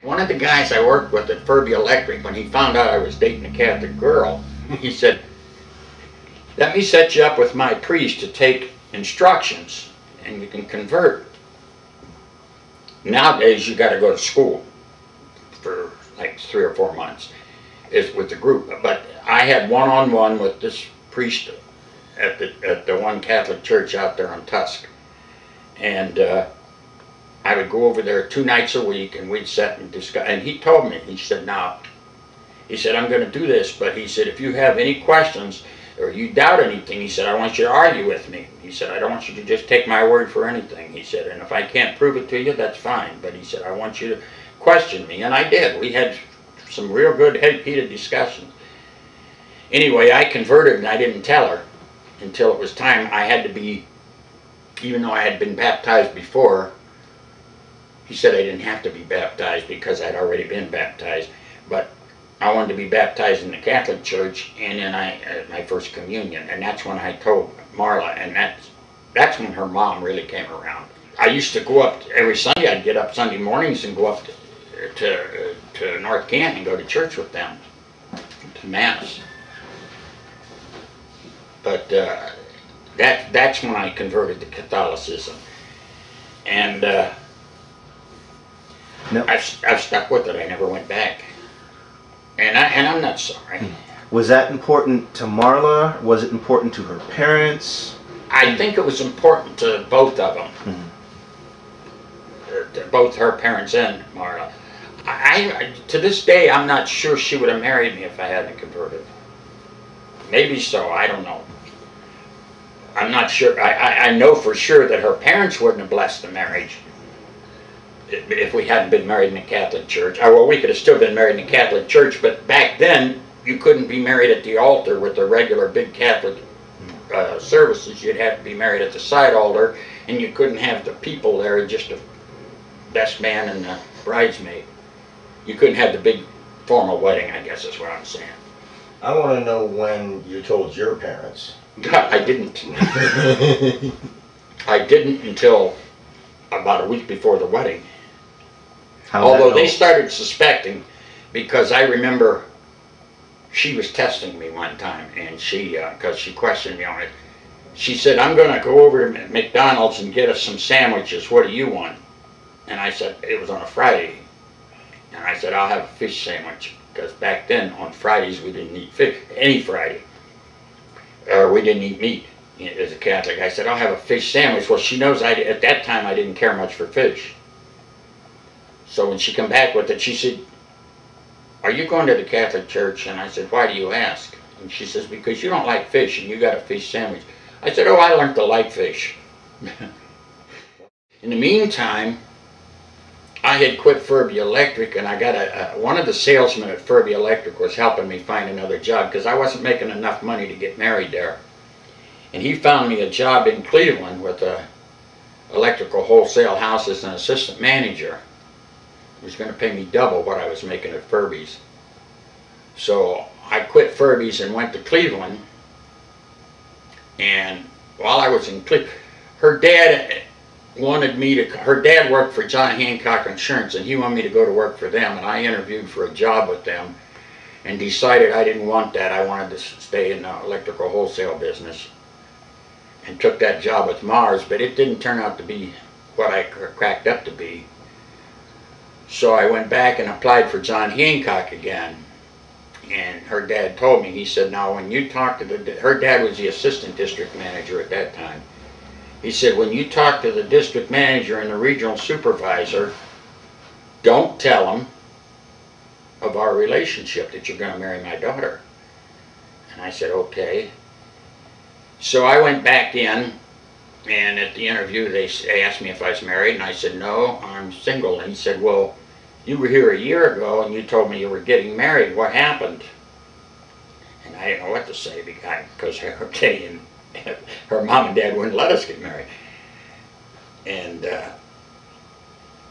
One of the guys I worked with at Furby Electric, when he found out I was dating a Catholic girl, he said, "Let me set you up with my priest to take instructions and you can convert." Nowadays you got to go to school for like 3 or 4 months is with the group, but I had one-on-one with this priest at the one Catholic church out there on Tusk, and I would go over there 2 nights a week and we'd sit and discuss. And he told me, he said, "Now," he said, "I'm going to do this, but," he said, "if you have any questions or you doubt anything," he said, "I want you to argue with me." He said, "I don't want you to just take my word for anything." He said, "And if I can't prove it to you, that's fine. But," he said, "I want you to question me." And I did. We had some real good heated discussions. Anyway, I converted and I didn't tell her until it was time. I had to be, even though I had been baptized before, he said I didn't have to be baptized because I'd already been baptized, but I wanted to be baptized in the Catholic Church, and then my first communion, and that's when I told Marla, and that's when her mom really came around. I used to go up every Sunday. I'd get up Sunday mornings and go up to North Canton and go to church with them, to Mass. But that's when I converted to Catholicism, and No. I've stuck with it. I never went back, and I'm not sorry. Was that important to Marla? Was it important to her parents? I think it was important to both of them, to both her parents and Marla. To this day, I'm not sure she would have married me if I hadn't converted. Maybe so. I don't know. I'm not sure. I know for sure that her parents wouldn't have blessed the marriage if we hadn't been married in the Catholic Church. Well, we could have still been married in the Catholic Church, but back then you couldn't be married at the altar with the regular big Catholic services. You'd have to be married at the side altar, and you couldn't have the people there, just a best man and the bridesmaid. You couldn't have the big formal wedding, I guess is what I'm saying. I want to know when you told your parents. I didn't. I didn't until about a week before the wedding. Although they started suspecting, because I remember she was testing me one time, and because she questioned me on it, she said, "I'm going to go over to McDonald's and get us some sandwiches. What do you want?" And I said, it was on a Friday, and I said, "I'll have a fish sandwich," because back then on Fridays we didn't eat fish, any Friday, or we didn't eat meat as a Catholic. I said, "I'll have a fish sandwich." Well, she knows at that time I didn't care much for fish. So when she come back with it, she said, "Are you going to the Catholic Church?" And I said, "Why do you ask?" And she says, "Because you don't like fish and you got a fish sandwich." I said, "Oh, I learned to like fish." In the meantime, I had quit Furby Electric, and I got one of the salesmen at Furby Electric was helping me find another job because I wasn't making enough money to get married there. And he found me a job in Cleveland with a electrical wholesale house as an assistant manager. He was going to pay me double what I was making at Furby's. So I quit Furby's and went to Cleveland. And while I was in Cleveland, her dad wanted me to, her dad worked for John Hancock Insurance, and he wanted me to go to work for them, and I interviewed for a job with them and decided I didn't want that. I wanted to stay in the electrical wholesale business, and took that job with Mars, but it didn't turn out to be what I cracked up to be. So I went back and applied for John Hancock again, and her dad told me, he said, "Now when you talk to her dad was the assistant district manager at that time. He said, when you talk to the district manager and the regional supervisor, don't tell them of our relationship, that you're going to marry my daughter." And I said, "Okay." So I went back in, and at the interview they asked me if I was married, and I said, "No, I'm single." And he said, "Well, you were here a year ago and you told me you were getting married. What happened?" And I didn't know what to say because her mom and dad wouldn't let us get married. And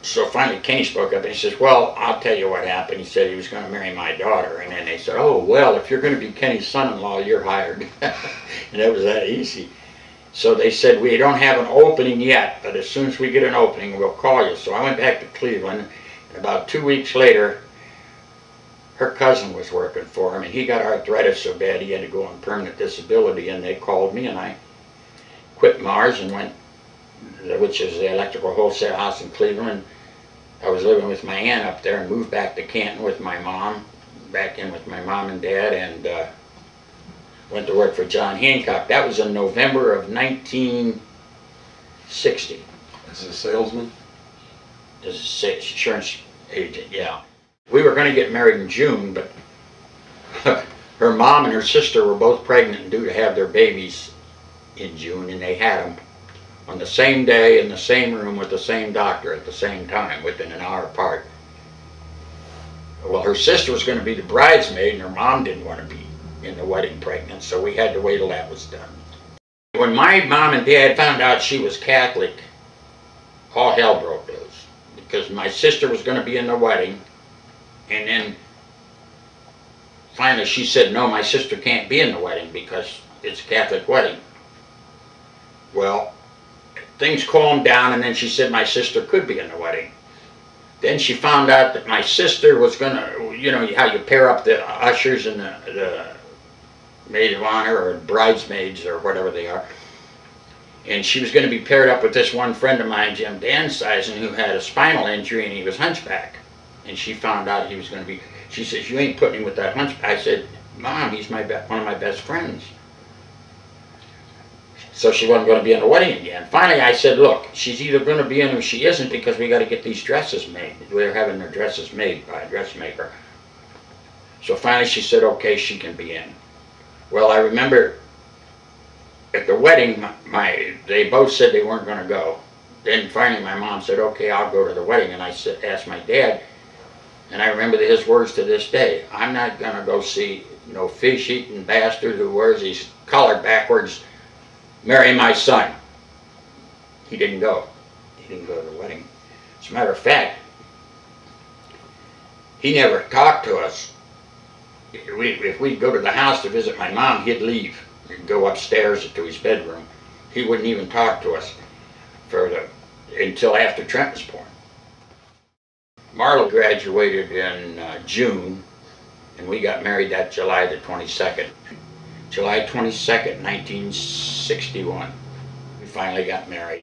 so finally Kenny spoke up and he says, "Well, I'll tell you what happened." He said he was going to marry my daughter. And then they said, "Oh, well, if you're going to be Kenny's son-in-law, you're hired." And it was that easy. So they said, "We don't have an opening yet, but as soon as we get an opening, we'll call you." So I went back to Cleveland, About 2 weeks later, her cousin was working for him, and he got arthritis so bad he had to go on permanent disability, and they called me, and I quit Mars and went, which is the electrical wholesale house in Cleveland. I was living with my aunt up there and moved back to Canton with my mom, back in with my mom and dad, and went to work for John Hancock. That was in November of 1960. As a salesman? As an insurance agent, yeah. We were going to get married in June, but her mom and her sister were both pregnant and due to have their babies in June, and they had them on the same day in the same room with the same doctor at the same time, within an hour apart. Well, her sister was going to be the bridesmaid, and her mom didn't want to be in the wedding pregnant, so we had to wait till that was done. When my mom and dad found out she was Catholic, all hell broke loose, because my sister was going to be in the wedding, and then finally she said, no, my sister can't be in the wedding because it's a Catholic wedding. Well, things calmed down, and then she said my sister could be in the wedding. Then she found out that my sister was going to, you know how you pair up the ushers and the maid of honor or bridesmaids or whatever they are. And she was going to be paired up with this one friend of mine, Jim Dansizen, who had a spinal injury and he was hunchback. And she found out he was going to be, she says, you ain't putting him with that hunchback. I said, Mom, he's one of my best friends. So she wasn't going to be in the wedding again. Finally, I said, look, she's either going to be in or she isn't, because we got to get these dresses made. We're having their dresses made by a dressmaker. So finally she said, okay, she can be in. Well, I remember at the wedding, they both said they weren't going to go. Then finally my mom said, okay, I'll go to the wedding. And I asked my dad, and I remember his words to this day, I'm not going to go see no fish-eating bastard who wears his collar backwards marry my son. He didn't go. He didn't go to the wedding. As a matter of fact, he never talked to us. If we'd go to the house to visit my mom, he'd leave. He'd go upstairs to his bedroom. He wouldn't even talk to us until after Trent was born. Marla graduated in June, and we got married that July the 22nd. July 22nd, 1961. We finally got married.